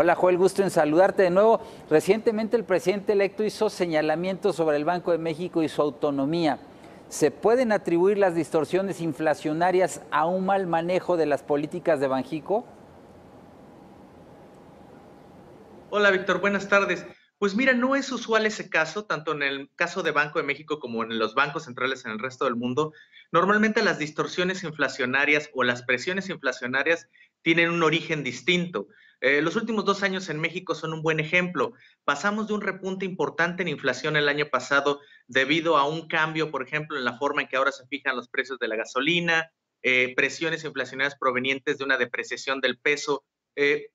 Hola Joel, gusto en saludarte de nuevo. Recientemente el presidente electo hizo señalamientos sobre el Banco de México y su autonomía. ¿Se pueden atribuir las distorsiones inflacionarias a un mal manejo de las políticas de Banjico? Hola Víctor, buenas tardes. Pues mira, no es usual ese caso, tanto en el caso de Banco de México como en los bancos centrales en el resto del mundo. Normalmente las distorsiones inflacionarias o las presiones inflacionarias tienen un origen distinto. Los últimos 2 años en México son un buen ejemplo. Pasamos de un repunte importante en inflación el año pasado debido a un cambio, por ejemplo, en la forma en que ahora se fijan los precios de la gasolina, presiones inflacionarias provenientes de una depreciación del peso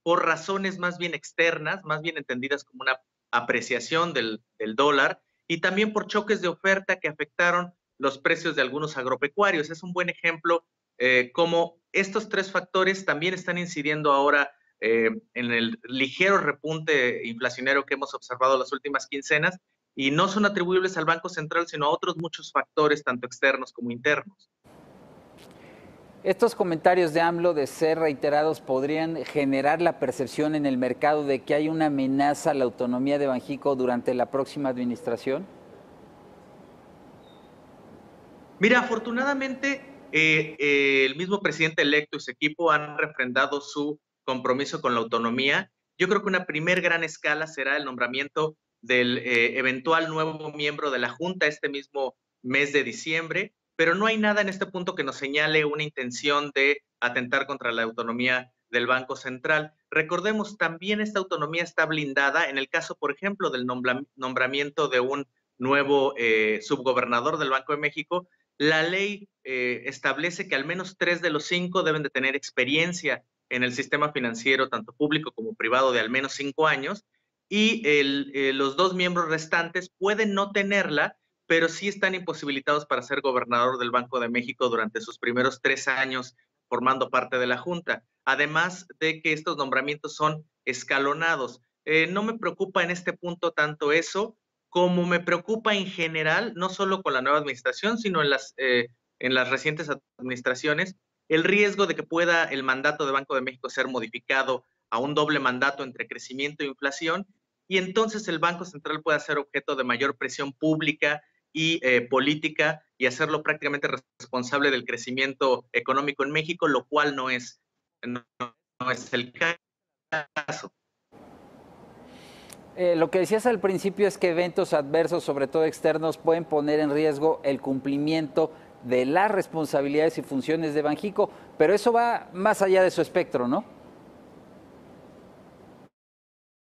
por razones más bien externas, más bien entendidas como una apreciación del dólar, y también por choques de oferta que afectaron los precios de algunos agropecuarios. Es un buen ejemplo cómo estos tres factores también están incidiendo ahora en el ligero repunte inflacionario que hemos observado las últimas quincenas, y no son atribuibles al Banco Central, sino a otros muchos factores, tanto externos como internos. Estos comentarios de AMLO de ser reiterados podrían generar la percepción en el mercado de que hay una amenaza a la autonomía de Banjico durante la próxima administración. Mira, afortunadamente el mismo presidente electo y su equipo han refrendado su compromiso con la autonomía. Yo creo que una primer gran escala será el nombramiento del eventual nuevo miembro de la Junta este mismo mes de diciembre, pero no hay nada en este punto que nos señale una intención de atentar contra la autonomía del Banco Central. Recordemos, también esta autonomía está blindada en el caso, por ejemplo, del nombramiento de un nuevo subgobernador del Banco de México. La ley establece que al menos 3 de los 5 deben de tener experiencia en el sistema financiero, tanto público como privado, de al menos 5 años, y los 2 miembros restantes pueden no tenerla, pero sí están imposibilitados para ser gobernador del Banco de México durante sus primeros 3 años formando parte de la Junta. Además de que estos nombramientos son escalonados. No me preocupa en este punto tanto eso, como me preocupa en general, no solo con la nueva administración, sino en las recientes administraciones, el riesgo de que pueda el mandato de Banco de México ser modificado a un doble mandato entre crecimiento e inflación, y entonces el Banco Central pueda ser objeto de mayor presión pública y política, y hacerlo prácticamente responsable del crecimiento económico en México, lo cual no es el caso. Lo que decías al principio es que eventos adversos, sobre todo externos, pueden poner en riesgo el cumplimiento de las responsabilidades y funciones de Banjico, pero eso va más allá de su espectro, ¿no?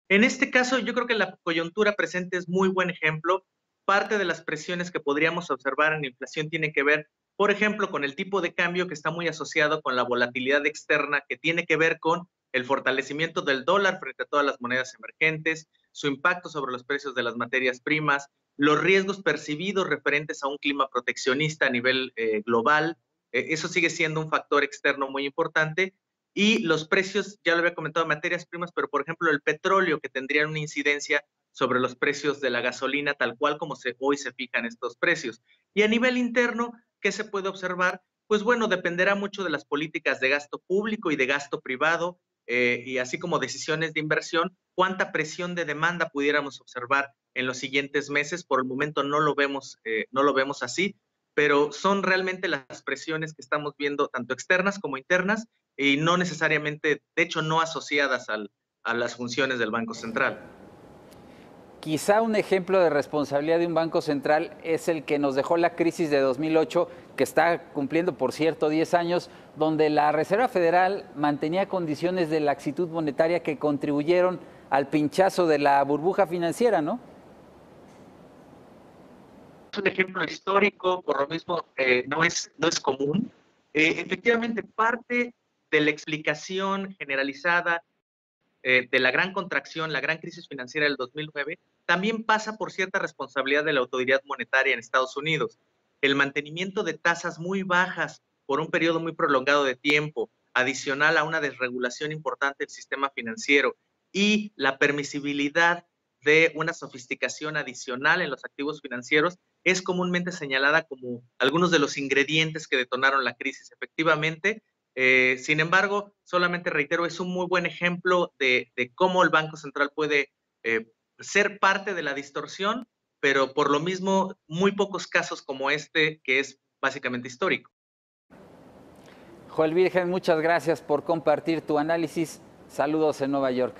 En este caso, yo creo que la coyuntura presente es muy buen ejemplo. Parte de las presiones que podríamos observar en inflación tiene que ver, por ejemplo, con el tipo de cambio, que está muy asociado con la volatilidad externa, que tiene que ver con el fortalecimiento del dólar frente a todas las monedas emergentes, su impacto sobre los precios de las materias primas, los riesgos percibidos referentes a un clima proteccionista a nivel global. Eso sigue siendo un factor externo muy importante, y los precios, ya lo había comentado, materias primas, pero por ejemplo el petróleo, que tendría una incidencia sobre los precios de la gasolina, tal cual como hoy se fijan estos precios. Y a nivel interno, ¿qué se puede observar? Pues bueno, dependerá mucho de las políticas de gasto público y de gasto privado, y así como decisiones de inversión, cuánta presión de demanda pudiéramos observar en los siguientes meses. Por el momento no lo vemos así, pero son realmente las presiones que estamos viendo, tanto externas como internas, y no necesariamente, de hecho, no asociadas a las funciones del Banco Central. Quizá un ejemplo de responsabilidad de un banco central es el que nos dejó la crisis de 2008, que está cumpliendo, por cierto, 10 años, donde la Reserva Federal mantenía condiciones de laxitud monetaria que contribuyeron al pinchazo de la burbuja financiera, ¿no? Es un ejemplo histórico, por lo mismo no es común. Efectivamente, parte de la explicación generalizada de la gran contracción, la gran crisis financiera del 2009, también pasa por cierta responsabilidad de la autoridad monetaria en Estados Unidos. El mantenimiento de tasas muy bajas por un periodo muy prolongado de tiempo, adicional a una desregulación importante del sistema financiero, y la permisibilidad de una sofisticación adicional en los activos financieros, es comúnmente señalada como algunos de los ingredientes que detonaron la crisis. Efectivamente, Sin embargo, solamente reitero, es un muy buen ejemplo de cómo el Banco Central puede ser parte de la distorsión, pero por lo mismo, muy pocos casos como este, que es básicamente histórico. Joel Virgen, muchas gracias por compartir tu análisis. Saludos en Nueva York.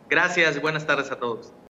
Gracias y buenas tardes a todos.